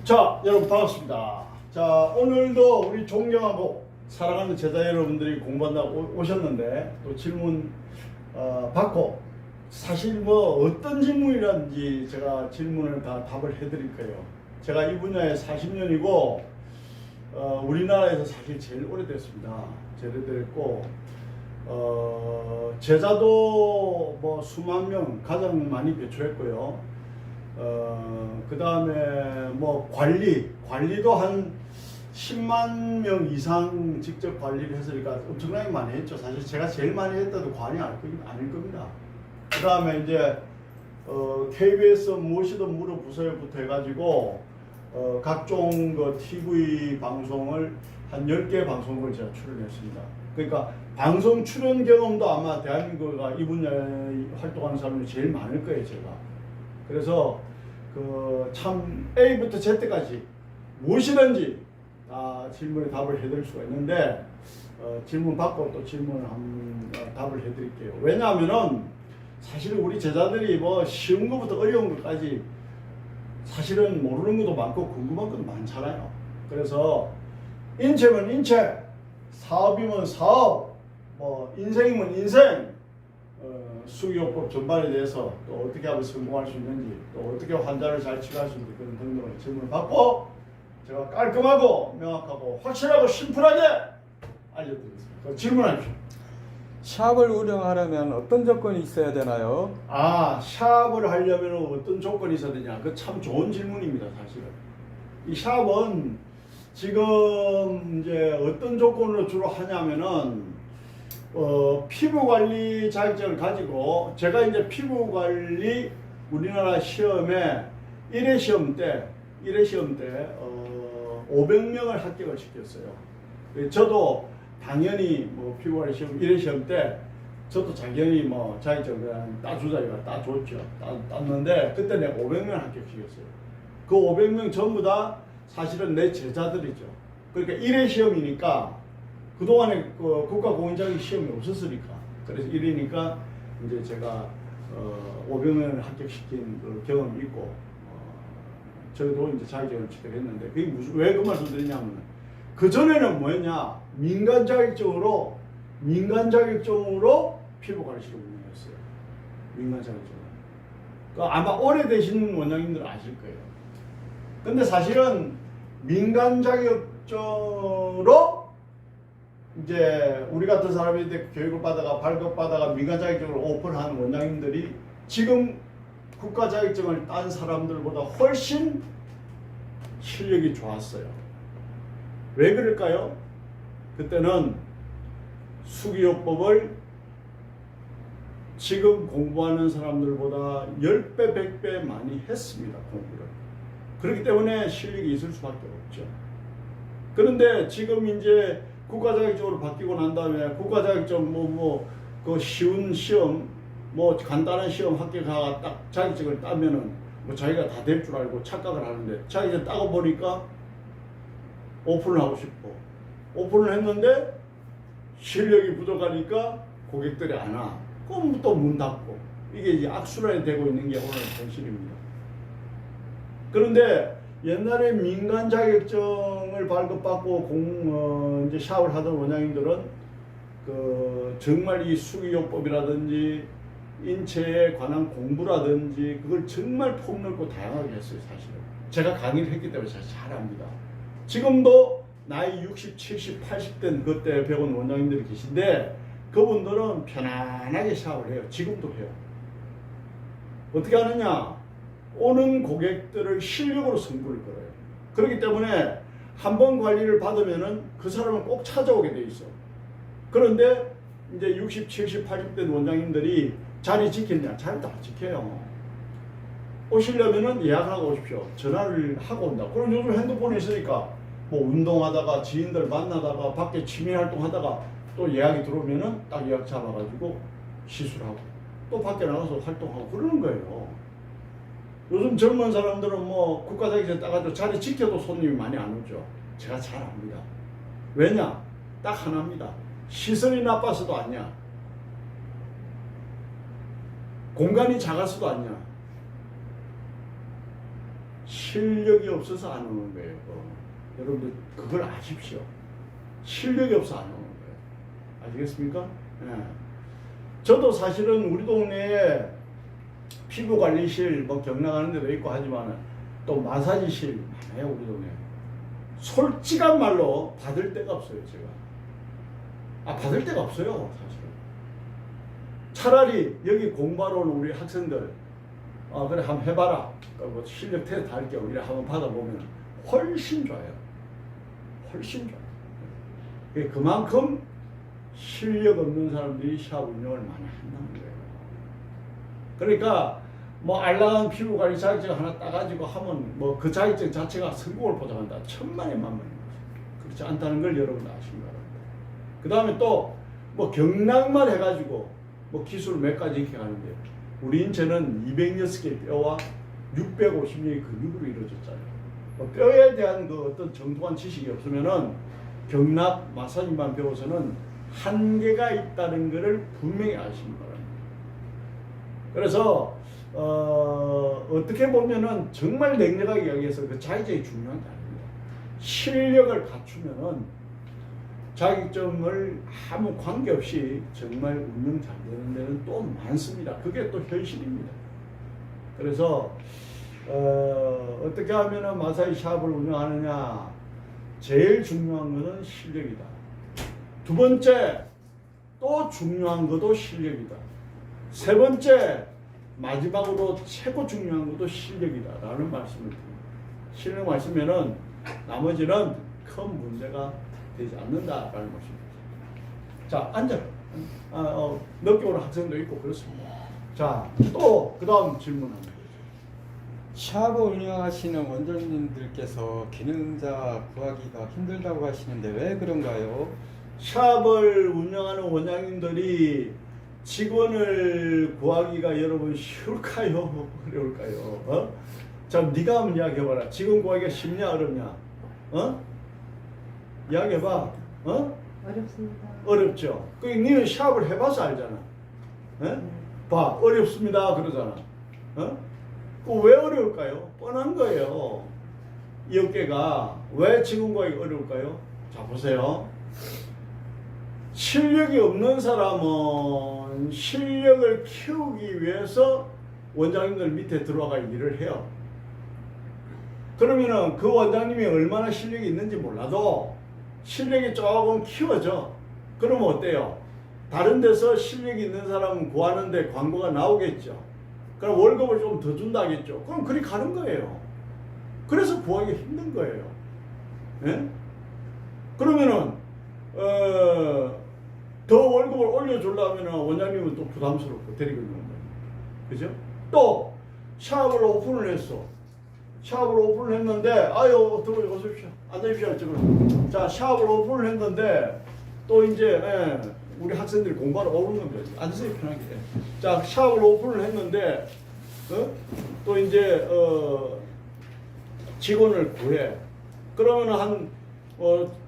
자, 여러분 반갑습니다. 자, 오늘도 우리 존경하고 사랑하는 제자 여러분들이 공부한다고 오셨는데 또 질문 받고 사실 뭐 어떤 질문이라든지 제가 질문을 다 답을 해드릴 거예요. 제가 이 분야에 40년이고 우리나라에서 사실 제일 오래됐습니다. 제일 오래됐고 제자도 뭐 수만 명 가장 많이 배출했고요. 그 다음에 뭐 관리도 한 10만 명 이상 직접 관리를 했으니까 엄청나게 많이 했죠. 사실 제가 제일 많이 했다도 과언이 아닐 겁니다. 그 다음에 이제 KBS 무엇이든 물어보세요부터 해가지고 각종 그 TV 방송을 한 10개 방송을 제가 출연했습니다. 그러니까 방송 출연 경험도 아마 대한민국가 이 분야에 활동하는 사람이 제일 많을 거예요, 제가. 그래서 참 A부터 Z까지 무엇이든지 다 질문에 답을 해드릴 수가 있는데 질문 받고 또 질문을 답을 해드릴게요. 왜냐하면은 사실 우리 제자들이 뭐 쉬운 것부터 어려운 것까지 사실은 모르는 것도 많고 궁금한 것도 많잖아요. 그래서 인체면 인체, 사업이면 사업, 뭐 인생이면 인생, 수기요법 전반에 대해서 또 어떻게 하면 성공할 수 있는지, 또 어떻게 환자를 잘 치료할 수 있는지 그런 등등을 질문을 받고 제가 깔끔하고 명확하고 확실하고 심플하게 알려드리겠습니다. 질문하십시오. 샵을 운영하려면 어떤 조건이 있어야 되나요? 샵을 하려면 어떤 조건이 있어야 되냐? 그 참 좋은 질문입니다, 사실은. 이 샵은 지금 이제 어떤 조건으로 주로 하냐면은 피부관리 자격증을 가지고 제가 이제 피부관리 우리나라 시험에 1회 시험 때 500명을 합격을 시켰어요. 저도 당연히 뭐 피부관리 시험 1회 시험 때 저도 당연히 뭐 자격증을 그냥 따주자니까 따줬죠. 땄는데 그때 내가 500명을 합격시켰어요. 그 500명 전부 다 사실은 내 제자들이죠. 그러니까 1회 시험이니까 그동안에 국가공인자격 시험이 없었으니까 그래서 1위니까 이제 제가 500명을 합격시킨 그 경험이 있고 저도 이제 자격증을 취득했는데 그게 왜 그 말씀 드리냐면 그 전에는 뭐였냐 민간 자격증으로 피부관리 시험 운영했어요. 민간 자격증으로. 그러니까 아마 오래되신 원장님들은 아실 거예요. 근데 사실은 민간 자격증으로 이제 우리 같은 사람이 교육을 받다가 발급받다가 민간 자격증을 오픈한 원장님들이 지금 국가 자격증을 딴 사람들보다 훨씬 실력이 좋았어요. 왜 그럴까요? 그때는 수기요법을 지금 공부하는 사람들보다 10배, 100배 많이 했습니다. 공부를. 그렇기 때문에 실력이 있을 수밖에 없죠. 그런데 지금 이제 국가자격증으로 바뀌고 난 다음에 국가자격증 그 쉬운 시험 간단한 시험 합격하고 딱 자격증을 따면은 뭐 자기가 다 될 줄 알고 착각을 하는데 자격증 따고 보니까 오픈을 하고 싶고 오픈을 했는데 실력이 부족하니까 고객들이 안 와. 그럼 또 문 닫고 이게 이제 악순환이 되고 있는 게 오늘 현실입니다. 그런데 옛날에 민간 자격증을 발급받고 이제 샵을 하던 원장님들은 정말 이 수기요법이라든지 인체에 관한 공부라든지 그걸 정말 폭넓고 다양하게 했어요. 사실은 제가 강의를 했기 때문에 잘 압니다. 지금도 나이 60, 70, 80된 그때 배운 원장님들이 계신데 그분들은 편안하게 샵을 해요. 지금도 해요. 어떻게 하느냐? 오는 고객들을 실력으로 승부를 걸어요. 그렇기 때문에 한 번 관리를 받으면은 그 사람은 꼭 찾아오게 돼 있어. 그런데 이제 60, 70, 80대 원장님들이 자리 지켰냐? 자리도 안 지켜요. 오시려면은 예약하고 오십시오. 전화를 하고 온다. 그럼 요즘 핸드폰이 있으니까 뭐 운동하다가 지인들 만나다가 밖에 취미 활동하다가 또 예약이 들어오면은 딱 예약 잡아가지고 시술하고 또 밖에 나가서 활동하고 그러는 거예요. 요즘 젊은 사람들은 뭐 국가자격증 따가지고 자리 지켜도 손님이 많이 안 오죠. 제가 잘 압니다. 왜냐? 딱 하나입니다. 시설이 나빠서도 아니야. 공간이 작아서도 아니야. 실력이 없어서 안 오는 거예요. 여러분들 그걸 아십시오. 실력이 없어 안 오는 거예요. 아시겠습니까? 예. 저도 사실은 우리 동네에 피부관리실 뭐 경락하는 데도 있고 하지만 또 마사지실 많아요. 우리 동네에. 솔직한 말로 받을 데가 없어요. 제가. 받을 데가 없어요. 사실은. 차라리 여기 공부하러 오는 우리 학생들 그래 한번 해봐라. 뭐 실력 테스트 할 겸 이래 한번 받아보면 훨씬 좋아요. 훨씬 좋아요. 그만큼 실력 없는 사람들이 샵 운영을 많이 한다는 거예요. 그러니까 뭐 알랑한 피부관리 자격증 하나 따가지고 하면 뭐 그 자격증 자체가 성공을 보장한다. 천만의 만만인 거죠. 그렇지 않다는 걸 여러분 아시기 바랍니다. 그 다음에 또 뭐 경락만 해가지고 뭐 기술 몇 가지 이렇게 가는데 우리 인체는 206개의 뼈와 650명의 근육으로 이루어졌잖아요. 뭐 뼈에 대한 그 어떤 정통한 지식이 없으면은 경락 마사지만 배워서는 한계가 있다는 것을 분명히 아시기 바랍니다. 그래서 어떻게 보면은 정말 냉정하게 이야기해서 그 자격증이 중요한 게 아닙니다. 실력을 갖추면은 자격증을 아무 관계없이 정말 운영 잘 되는 데는 또 많습니다. 그게 또 현실입니다. 그래서 어떻게 하면은 마사지 샵을 운영하느냐, 제일 중요한 것은 실력이다. 두 번째, 또 중요한 것도 실력이다. 세 번째, 마지막으로 최고 중요한 것도 실력이다 라는 말씀을 드립니다. 실력만 있으면은 나머지는 큰 문제가 되지 않는다라는 것입니다. 자, 앉아요. 늦게 오는 학생도 있고 그렇습니다. 자, 또 그 다음 질문합니다. 샵을 운영하시는 원장님들께서 기능자 구하기가 힘들다고 하시는데 왜 그런가요? 샵을 운영하는 원장님들이 직원을 구하기가 여러분 쉬울까요? 어려울까요? 자, 네가 한번 이야기해봐라. 직원 구하기가 쉽냐 어렵냐? 이야기해봐. 어렵습니다. 어렵죠. 너는 샵을 해봐서 알잖아. 봐, 어렵습니다 그러잖아. 왜 어려울까요? 뻔한 거예요. 이 업계가 왜 직원 구하기가 어려울까요? 자, 보세요. 실력이 없는 사람은 실력을 키우기 위해서 원장님들 밑에 들어가 일을 해요. 그러면은 그 원장님이 얼마나 실력이 있는지 몰라도 실력이 조금 키워져. 그러면 어때요? 다른 데서 실력이 있는 사람은 구하는데 광고가 나오겠죠. 그럼 월급을 좀 더 준다겠죠. 그럼 그리 가는 거예요. 그래서 구하기 힘든 거예요. 예? 그러면은 더 월급을 올려주려면 원장님은 또 부담스럽고 데리고 있는 거예요. 그죠? 또 샵을 오픈을 했어. 샵을 오픈을 했는데 아유 들어오십시오. 앉으십시오. 지금 자 샵을 오픈을 했는데 또 이제 우리 학생들이 공부하러 오는 겁니다. 앉으세요 편하게. 자 샵을 오픈을 했는데 또 이제 직원을 구해. 그러면 한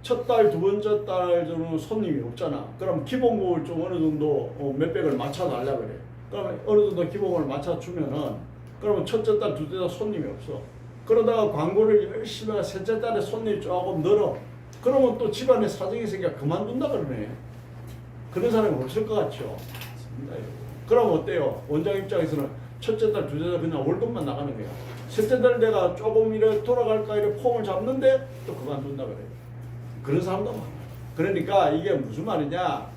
첫 달, 두 번째 달 정도는 손님이 없잖아. 그럼 기본금을 좀 어느 정도 몇백을 맞춰달라 그래. 그러면 어느 정도 기본금을 맞춰주면은 그러면 첫째 달, 둘째 달 손님이 없어. 그러다가 광고를 열심히 해서 셋째 달에 손님이 조금 늘어. 그러면 또 집안에 사정이 생겨 그만둔다 그러네. 그런 사람이 없을 것 같죠? 그럼 어때요? 원장 입장에서는 첫째 달, 둘째 달 그냥 월급만 나가는 거야. 셋째 달 내가 조금 이래 돌아갈까 이래 폼을 잡는데 또 그만둔다 그래. 그런 사람도 많아요. 그러니까 이게 무슨 말이냐?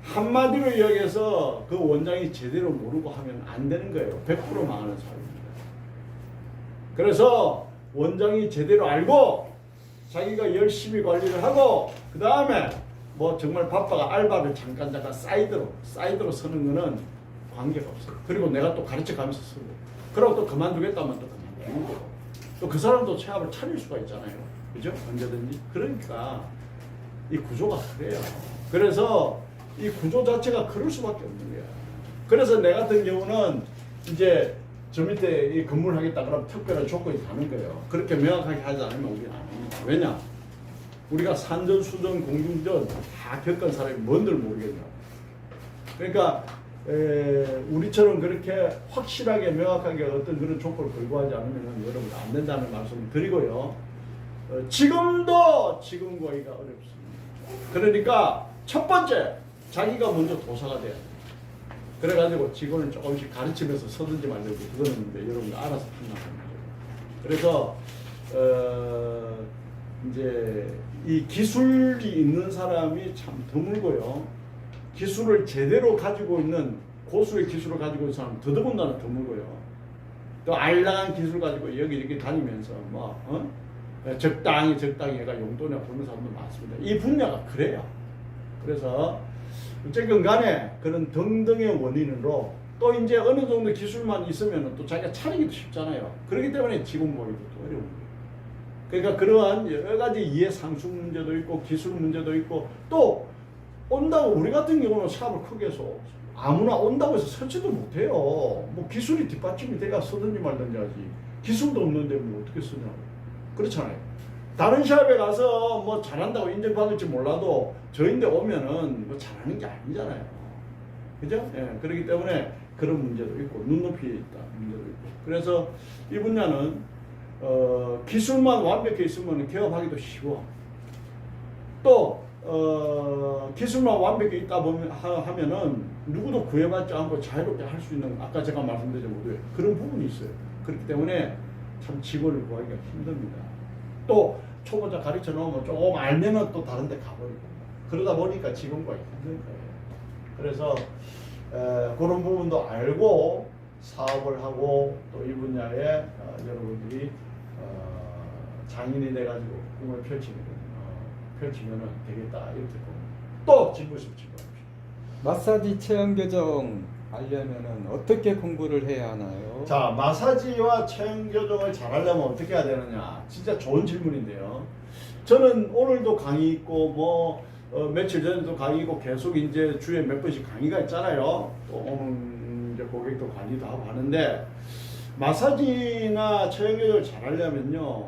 한마디로 이야기해서 그 원장이 제대로 모르고 하면 안 되는 거예요. 100% 망하는 사람입니다. 그래서 원장이 제대로 알고 자기가 열심히 관리를 하고 그 다음에 뭐 정말 바빠가 알바를 잠깐 사이드로 서는 거는 관계가 없어요. 그리고 내가 또 가르쳐 가면서 쓰고 그러고 또 그만두겠다면 또 그만두는 거고 또 그 사람도 체압을 차릴 수가 있잖아요. 그죠? 언제든지. 그러니까 이 구조가 그래요. 그래서 이 구조 자체가 그럴 수밖에 없는 거야. 그래서 내 같은 경우는 이제 저 밑에 이 근무를 하겠다 그러면 특별한 조건이 가는 거예요. 그렇게 명확하게 하지 않으면 우리는 안 합니다. 왜냐? 우리가 산전, 수전, 공중전 다 겪은 사람이 뭔들 모르겠냐. 그러니까 우리처럼 그렇게 확실하게 명확하게 어떤 그런 조건을 걸고 하지 않으면 여러분 안 된다는 말씀을 드리고요. 지금도 지금 구하기가 어렵습니다. 그러니까 첫 번째 자기가 먼저 도사가 돼야 돼요. 그래가지고 직원을 조금씩 가르치면서 서든지 말든지 그거는 여러분들 알아서 판단하는 거죠. 그래서 이제 이 기술이 있는 사람이 참 드물고요. 기술을 제대로 가지고 있는 고수의 기술을 가지고 있는 사람은 더더군다나 드물고요. 또 알량한 기술 가지고 여기저기 다니면서 적당히 얘가 용돈에 보는 사람도 많습니다. 이 분야가 그래요. 그래서 어쨌든 간에 그런 등등의 원인으로 또 이제 어느 정도 기술만 있으면 또 자기가 차리기도 쉽잖아요. 그렇기 때문에 직원 구하기도 또 어려운 거예요. 그러니까 그러한 여러 가지 이해 상수 문제도 있고 기술 문제도 있고 또 온다고 우리 같은 경우는 사업을 크게 해서 아무나 온다고 해서 설치도 못해요. 뭐 기술이 뒷받침이 돼가 쓰든지 말든지 하지. 기술도 없는데 뭐 어떻게 쓰냐고. 그렇잖아요. 다른 샵에 가서 뭐 잘한다고 인정받을지 몰라도 저인데 오면은 뭐 잘하는 게 아니잖아요. 그죠? 예, 그렇기 때문에 그런 문제도 있고 눈높이에 있다 문제도 있고. 그래서 이 분야는 기술만 완벽해 있으면 개업하기도 쉬워. 또 기술만 완벽히 있다 하면은 누구도 구애받지 않고 자유롭게 할 수 있는 아까 제가 말씀드린 모두 그런 부분이 있어요. 그렇기 때문에 참 직원을 구하기가 힘듭니다. 또 초보자 가르쳐 놓으면 조금 알면은 또 다른 데 가버리고 그러다 보니까 직원 구하기 힘든 거예요. 그래서 그런 부분도 알고 사업을 하고 또 이 분야에 여러분들이 장인이 돼가지고 꿈을 펼치면은 되겠다 이렇게 봅니다. 또 진부십 질문합시다. 마사지 체형 교정 하려면은 어떻게 공부를 해야 하나요? 자, 마사지와 체형 교정을 잘하려면 어떻게 해야 되느냐? 진짜 좋은 질문인데요. 저는 오늘도 강의 있고 뭐 며칠 전에도 강의 있고 계속 이제 주에 몇 번씩 강의가 있잖아요. 또 오늘 이제 고객도 관리도 하고 하는데 마사지나 체형 교정을 잘하려면요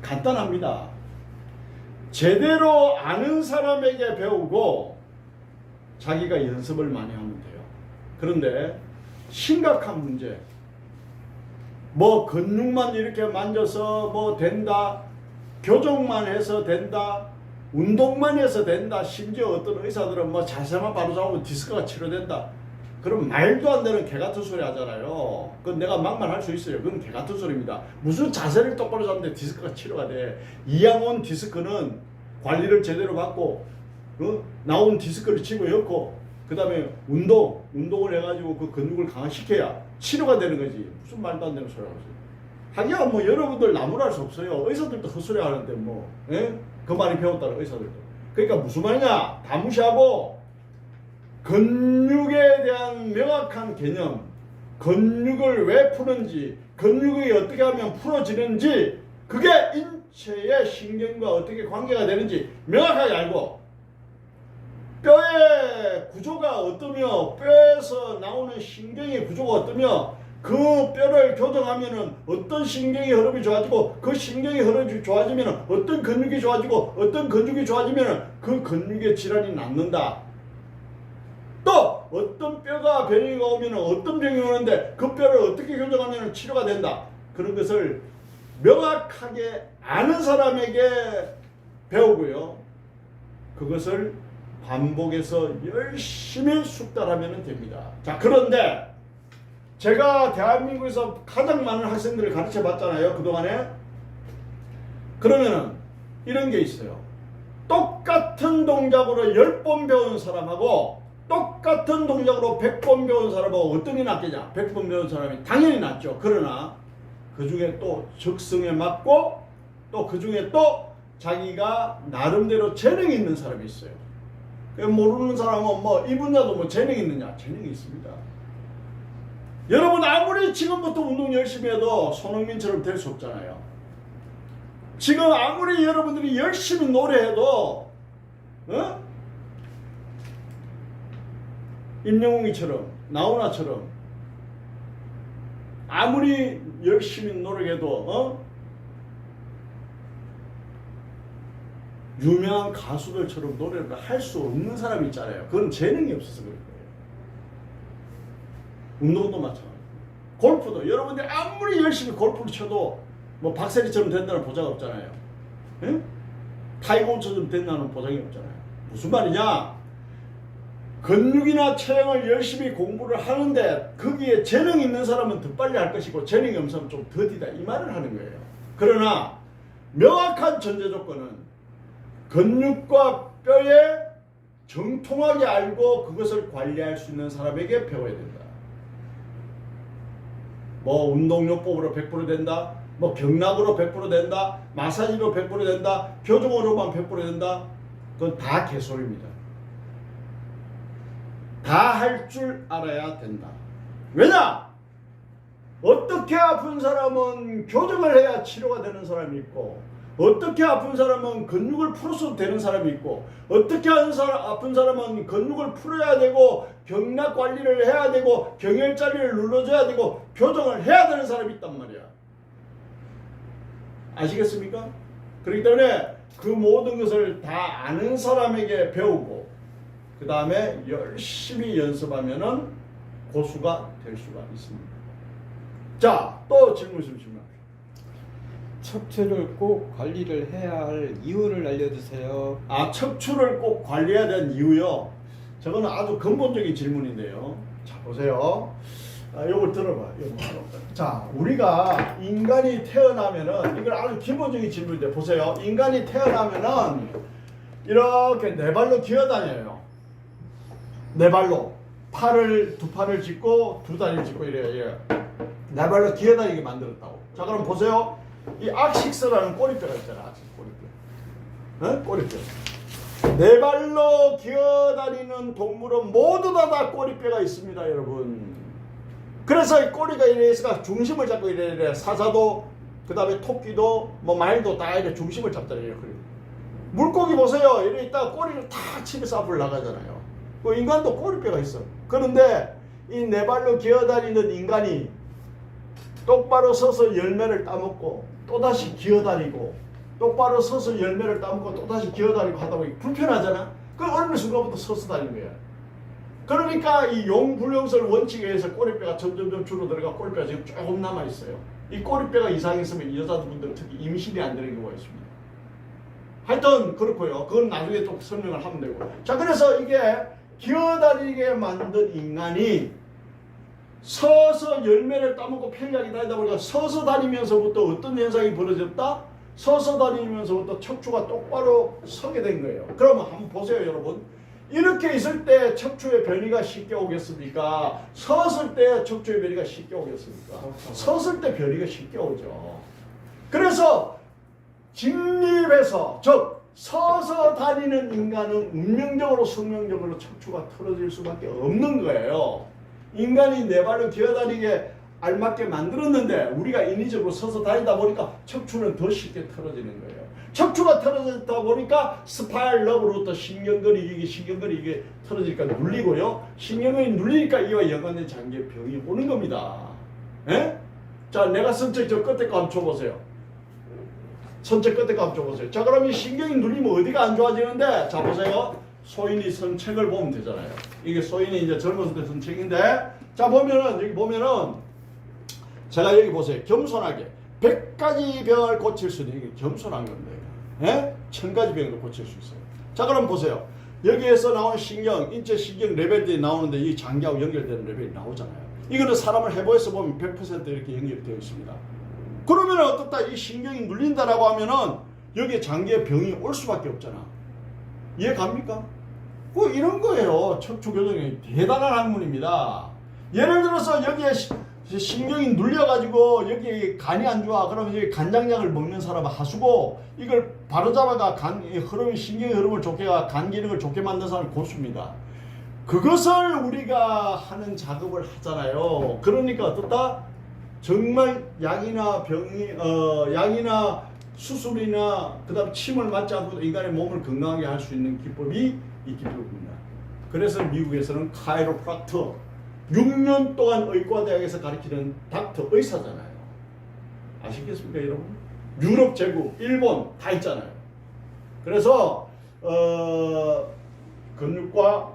간단합니다. 제대로 아는 사람에게 배우고 자기가 연습을 많이 하면 돼요. 그런데 심각한 문제, 뭐 근육만 이렇게 만져서 뭐 된다, 교정만 해서 된다, 운동만 해서 된다, 심지어 어떤 의사들은 뭐 자세만 바로 잡으면 디스크가 치료된다. 그럼 말도 안 되는 개 같은 소리 하잖아요. 그건 내가 막말 할 수 있어요. 그건 개 같은 소리입니다. 무슨 자세를 똑바로 잡는데 디스크가 치료가 돼. 이왕 온 디스크는 관리를 제대로 받고 나온 디스크를 치고 엮고 그 다음에 운동을 해가지고 그 근육을 강화시켜야 치료가 되는 거지. 무슨 말도 안 되는 소리 하세요. 하기야 뭐 여러분들 나무랄 수 없어요. 의사들도 헛소리 하는데 뭐 그 많이 배웠다는 의사들도. 그러니까 무슨 말이냐 다 무시하고 근육에 대한 명확한 개념, 근육을 왜 푸는지, 근육이 어떻게 하면 풀어지는지, 그게 인체의 신경과 어떻게 관계가 되는지 명확하게 알고, 뼈의 구조가 어떠며, 뼈에서 나오는 신경의 구조가 어떠며, 그 뼈를 교정하면은 어떤 신경의 흐름이 좋아지고, 그 신경의 흐름이 좋아지면은 어떤 근육이 좋아지고, 어떤 근육이 좋아지면은 그 근육의 질환이 낫는다. 또 어떤 뼈가 병이 오면 어떤 병이 오는데 그 뼈를 어떻게 교정하면 치료가 된다. 그런 것을 명확하게 아는 사람에게 배우고요. 그것을 반복해서 열심히 숙달하면 됩니다. 자, 그런데 제가 대한민국에서 가장 많은 학생들을 가르쳐 봤잖아요. 그동안에. 그러면은 이런 게 있어요. 똑같은 동작으로 10번 배운 사람하고 똑같은 동작으로 100번 배운 사람하고 어떤 게 낫겠냐? 100번 배운 사람이 당연히 낫죠. 그러나 그 중에 또 적성에 맞고 또 그 중에 또 자기가 나름대로 재능이 있는 사람이 있어요. 모르는 사람은 뭐 이 분야도 뭐 재능이 있느냐? 재능이 있습니다. 여러분 아무리 지금부터 운동 열심히 해도 손흥민처럼 될 수 없잖아요. 지금 아무리 여러분들이 열심히 노래해도 임영웅이처럼 나훈아처럼 아무리 열심히 노력해도 유명한 가수들처럼 노래를 할 수 없는 사람이 있잖아요. 그건 재능이 없어서 그럴 거예요. 운동도 마찬가지. 골프도 여러분들이 아무리 열심히 골프를 쳐도 뭐 박세리처럼 된다는 보장 없잖아요. 예? 타이거 우즈처럼 된다는 보장이 없잖아요. 무슨 말이냐? 근육이나 체형을 열심히 공부를 하는데 거기에 재능 있는 사람은 더 빨리 할 것이고 재능이 없는 사람은 좀 더디다 이 말을 하는 거예요. 그러나 명확한 전제 조건은 근육과 뼈에 정통하게 알고 그것을 관리할 수 있는 사람에게 배워야 된다. 뭐 운동요법으로 100% 된다. 뭐 경락으로 100% 된다. 마사지로 100% 된다. 교정으로만 100% 된다. 그건 다 개소리입니다. 다 할 줄 알아야 된다. 왜냐? 어떻게 아픈 사람은 교정을 해야 치료가 되는 사람이 있고 어떻게 아픈 사람은 근육을 풀어서 되는 사람이 있고 어떻게 아픈 사람은 근육을 풀어야 되고 경락 관리를 해야 되고 경혈자리를 눌러줘야 되고 교정을 해야 되는 사람이 있단 말이야. 아시겠습니까? 그렇기 때문에 그 모든 것을 다 아는 사람에게 배우고 그 다음에 열심히 연습하면은 고수가 될 수가 있습니다. 자, 또 질문 있으면 질문. 척추를 꼭 관리를 해야 할 이유를 알려주세요. 아, 척추를 꼭 관리해야 되는 이유요? 저거는 아주 근본적인 질문인데요. 자, 보세요. 요걸 들어봐. 자, 우리가 인간이 태어나면은, 이걸 아주 기본적인 질문인데, 보세요. 인간이 태어나면은, 이렇게 네 발로 기어다녀요. 네 발로. 두 팔을 짚고, 두 다리를 짚고 이래요. 네 발로 기어다니게 만들었다고. 자, 그럼 보세요. 이 악식스라는 꼬리뼈가 있잖아. 악식 꼬리뼈. 꼬리뼈. 네 발로 기어다니는 동물은 모두 다 꼬리뼈가 있습니다, 여러분. 그래서 이 꼬리가 이래서 중심을 잡고 이래 사자도 그 다음에 토끼도 뭐 말도 다 이래 중심을 잡잖아요. 물고기 보세요. 이래 있다가 꼬리를 탁 치면서 앞으로 나가잖아요. 그 인간도 꼬리뼈가 있어. 그런데 이 네 발로 기어다니는 인간이 똑바로 서서 열매를 따먹고 또다시 기어다니고 똑바로 서서 열매를 따먹고 또다시 기어다니고 하다 보니 불편하잖아. 그 어느 순간부터 서서 다니는 거야. 그러니까 이 용불용설 원칙에 의해서 꼬리뼈가 점점점 줄어들어가 꼬리뼈가 지금 조금 남아있어요. 이 꼬리뼈가 이상했으면 여자분들은 특히 임신이 안 되는 경우가 있습니다. 하여튼 그렇고요. 그건 나중에 또 설명을 하면 되고. 자, 그래서 이게 기어다니게 만든 인간이 서서 열매를 따먹고 편리하게 다니다 보니까 서서 다니면서부터 어떤 현상이 벌어졌다? 서서 다니면서부터 척추가 똑바로 서게 된 거예요. 그러면 한번 보세요, 여러분. 이렇게 있을 때 척추의 변이가 쉽게 오겠습니까? 섰을 때 척추의 변이가 쉽게 오겠습니까? 섰을 때 변이가 쉽게 오죠. 그래서 직립해서, 즉 서서 다니는 인간은 운명적으로 성명적으로 척추가 틀어질 수밖에 없는 거예요. 인간이 네 발로 기어다니게 알맞게 만들었는데 우리가 인위적으로 서서 다니다 보니까 척추는 더 쉽게 틀어지는 거예요. 척추가 틀어졌다 보니까 스파이널러브로부터 신경근이 이게 틀어지니까 눌리고요. 신경근이 눌리니까 이와 연관된 장기의 병이 오는 겁니다. 에? 자, 내가 선체 저 끝에 거 한번 줘보세요. 선체 끝에 거 한번 줘보세요. 자, 그럼 이 신경이 눌리면 어디가 안 좋아지는데? 자, 보세요. 소인이 선책을 보면 되잖아요. 이게 소인이 이제 젊었을 때 선책인데, 자, 보면은, 여기 보면은, 제가 여기 보세요. 겸손하게. 100가지 병을 고칠 수 있는, 이게 겸손한 건데, 예? 1000가지 병도 고칠 수 있어요. 자, 그럼 보세요. 여기에서 나온 신경, 인체 신경 레벨들이 나오는데, 이 장기하고 연결되는 레벨이 나오잖아요. 이거는 사람을 해보에서 보면 100% 이렇게 연결되어 있습니다. 그러면 어떻다? 이 신경이 눌린다라고 하면은, 여기에 장기에 병이 올 수밖에 없잖아. 이해 갑니까? 뭐 이런 거예요. 척추 교정이 대단한 학문입니다. 예를 들어서 여기에 신경이 눌려가지고 여기 간이 안 좋아. 그러면 여기 간장약을 먹는 사람은 하수고 이걸 바로잡아가 신경의 흐름을 좋게 간 기능을 좋게 만든 사람이 고수입니다. 그것을 우리가 하는 작업을 하잖아요. 그러니까 어떻다? 정말 약이나 약이나 수술이나 그다음 침을 맞지 않고도 인간의 몸을 건강하게 할 수 있는 기법이 이 기법입니다. 그래서 미국에서는 카이로프락터 6년 동안 의과대학에서 가르치는 닥터 의사잖아요. 아시겠습니까, 여러분? 유럽 제국, 일본 다 있잖아요. 그래서 근육과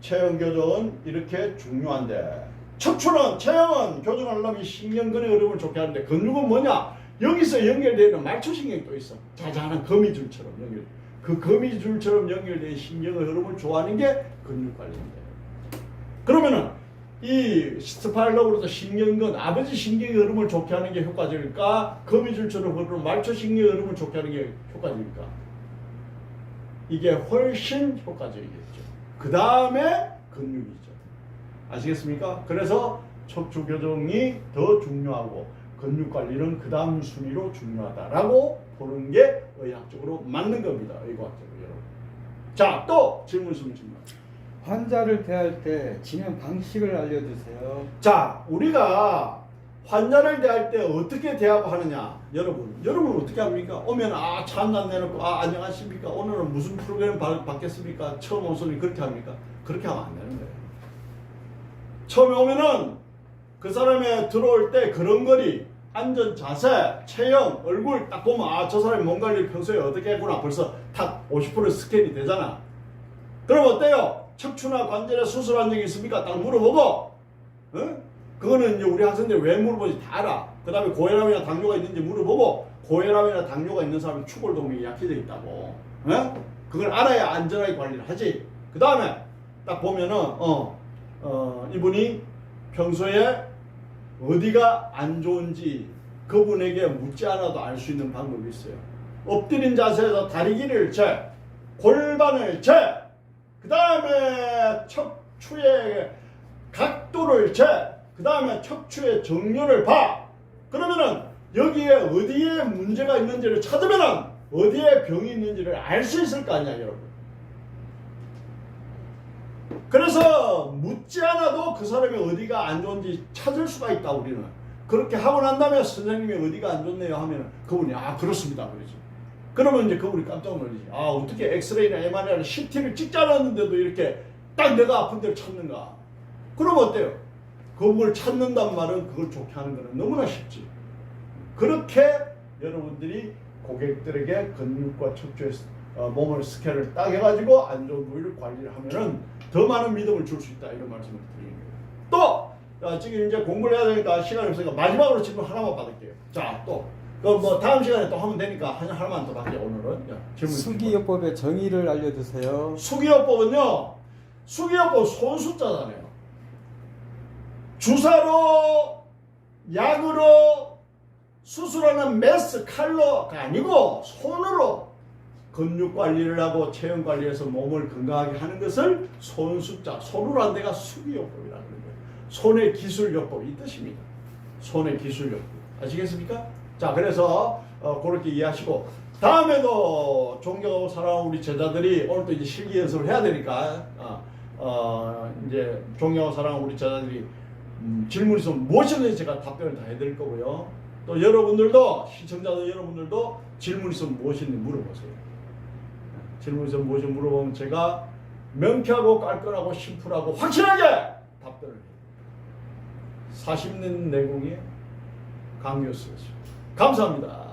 체형 교정은 이렇게 중요한데 척추는 체형은 교정하려면 신경근의 흐름을 좋게 하는데 근육은 뭐냐? 여기서 연결되는 말초신경이 또 있어. 자잘한 거미줄처럼 연결. 그 거미줄처럼 연결된 신경의 흐름을 좋아하는 게 근육 관리입니다. 그러면은 이 스파이럴러브로도 신경근, 아버지 신경의 흐름을 좋게 하는 게 효과적일까? 거미줄처럼 흐르는 말초신경의 흐름을 좋게 하는 게 효과적일까? 이게 훨씬 효과적이겠죠. 그 다음에 근육이죠. 아시겠습니까? 그래서 척추 교정이 더 중요하고 근육 관리는 그 다음 순위로 중요하다라고 보는 게 의학적으로 맞는 겁니다. 의과학적으로 여러분. 자, 또 질문 있으면 질문. 환자를 대할 때 진행 방식을 알려주세요. 자, 우리가 환자를 대할 때 어떻게 대하고 하느냐? 여러분 어떻게 합니까? 오면 차 한잔 내놓고 안녕하십니까? 오늘은 무슨 프로그램 받겠습니까? 처음 온 손님 그렇게 합니까? 그렇게 하면 안 되는 거예요. 처음에 오면은 그 사람이 들어올 때 걸음걸이, 앉은 자세, 체형, 얼굴 딱 보면 저 사람이 몸 관리를 평소에 어떻게 했구나 벌써 탁 50% 스캔이 되잖아. 그럼 어때요? 척추나 관절에 수술한 적이 있습니까? 딱 물어보고, 그거는 이제 우리 학생들이 왜 물어보지 다 알아. 그 다음에 고혈압이나 당뇨가 있는지 물어보고, 고혈압이나 당뇨가 있는 사람은 추골동맥이 약해져 있다고. 그걸 알아야 안전하게 관리를 하지. 그 다음에 딱 보면은, 이분이 평소에 어디가 안 좋은지 그분에게 묻지 않아도 알 수 있는 방법이 있어요. 엎드린 자세에서 다리 길이를 재, 골반을 재, 그 다음에 척추의 각도를 재, 그 다음에 척추의 정렬을 봐. 그러면은 여기에 어디에 문제가 있는지를 찾으면은 어디에 병이 있는지를 알 수 있을 거 아니야, 여러분. 그래서 묻지 않아도 그 사람이 어디가 안 좋은지 찾을 수가 있다, 우리는. 그렇게 하고 난 다음에 선생님이 어디가 안 좋네요 하면 그분이 그렇습니다 그러지. 그러면 이제 그분이 깜짝 놀라지. 어떻게 엑스레이나 MRI나 CT를 찍지 않았는데도 이렇게 딱 내가 아픈 데를 찾는가. 그럼 어때요? 그걸 찾는단 말은 그걸 좋게 하는 거는 너무나 쉽지. 그렇게 여러분들이 고객들에게 근육과 척추의 몸을 스캔을 딱 해가지고 안 좋은 부위를 관리를 하면은 더 많은 믿음을 줄 수 있다, 이런 말씀을 드리는 거예요. 또 지금 이제 공부를 해야 되니까 시간이 없으니까 마지막으로 질문 하나만 받을게요. 자, 또 뭐 다음 시간에 또 하면 되니까 하나만 더 받게요. 오늘은 질문. 수기요법의 정의를 알려주세요. 수기요법은요, 수기요법 손수자잖아요. 주사로, 약으로 수술하는 메스 칼로가 아니고 손으로 근육 관리를 하고 체형 관리해서 몸을 건강하게 하는 것을 손수자, 손으로 한 데가 수기요법이라는 거예요. 손의 기술요법 이 뜻입니다. 손의 기술요법. 아시겠습니까? 자, 그래서 그렇게 이해하시고 다음에도 존경하고 사랑하는 우리 제자들이 오늘 또 이제 실기 연습을 해야 되니까 이제 존경하고 사랑하는 우리 제자들이 질문 있으면 무엇이든지 제가 답변을 다 해드릴 거고요. 또 여러분들도 시청자들 여러분들도 질문 있으면 무엇이든지 물어보세요. 질문 있으면 무엇이든지 물어보면 제가 명쾌하고 깔끔하고 심플하고 확실하게 답변을 해요. 40년 내공의 강요수였습니다. 감사합니다.